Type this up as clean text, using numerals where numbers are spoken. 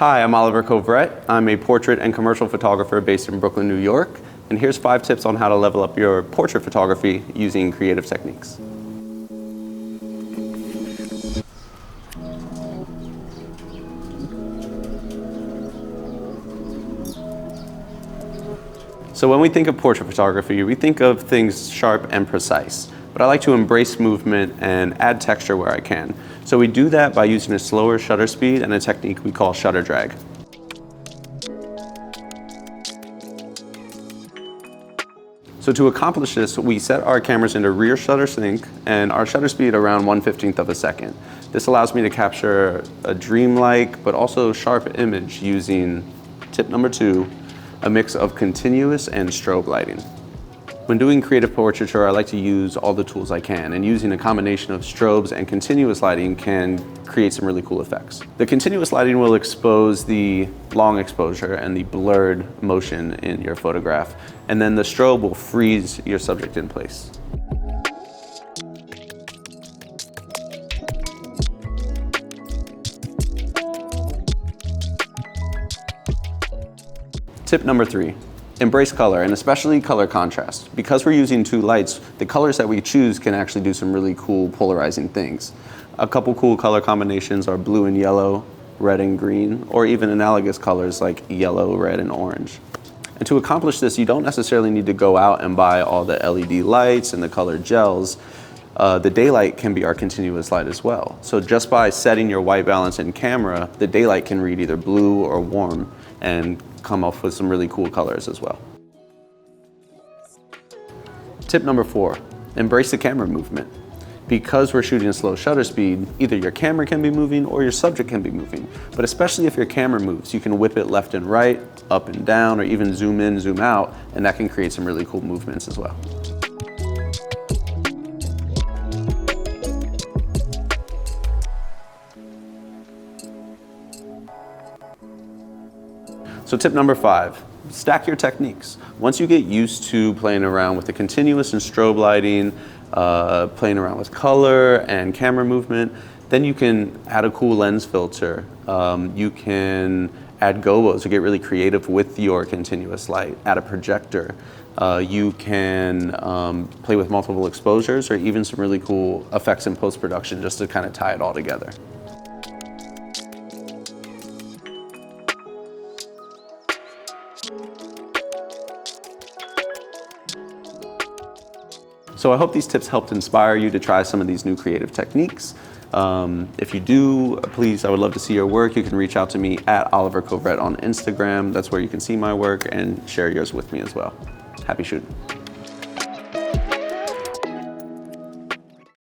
Hi, I'm Oliver Covrett. I'm a portrait and commercial photographer based in Brooklyn, New York. And here's 5 tips on how to level up your portrait photography using creative techniques. So when we think of portrait photography, we think of things sharp and precise. But I like to embrace movement and add texture where I can. So we do that by using a slower shutter speed and a technique we call shutter drag. So to accomplish this, we set our cameras into rear shutter sync and our shutter speed around 1/15 of a second. This allows me to capture a dreamlike but also sharp image using tip number 2, a mix of continuous and strobe lighting. When doing creative portraiture, I like to use all the tools I can, and using a combination of strobes and continuous lighting can create some really cool effects. The continuous lighting will expose the long exposure and the blurred motion in your photograph, and then the strobe will freeze your subject in place. Tip number 3. Embrace color, and especially color contrast. Because we're using 2 lights, the colors that we choose can actually do some really cool polarizing things. A couple cool color combinations are blue and yellow, red and green, or even analogous colors like yellow, red, and orange. And to accomplish this, you don't necessarily need to go out and buy all the LED lights and the colored gels. The daylight can be our continuous light as well. So just by setting your white balance in camera, the daylight can read either blue or warm and come up with some really cool colors as well. Tip number 4, embrace the camera movement. Because we're shooting a slow shutter speed, either your camera can be moving or your subject can be moving. But especially if your camera moves, you can whip it left and right, up and down, or even zoom in, zoom out, and that can create some really cool movements as well. So tip number 5, stack your techniques. Once you get used to playing around with the continuous and strobe lighting, playing around with color and camera movement, then you can add a cool lens filter. You can add gobos to get really creative with your continuous light, add a projector. You can play with multiple exposures or even some really cool effects in post-production just to kind of tie it all together. So I hope these tips helped inspire you to try some of these new creative techniques. If you do, please, I would love to see your work. You can reach out to me at Oliver Covrett on Instagram. That's where you can see my work and share yours with me as well. Happy shooting.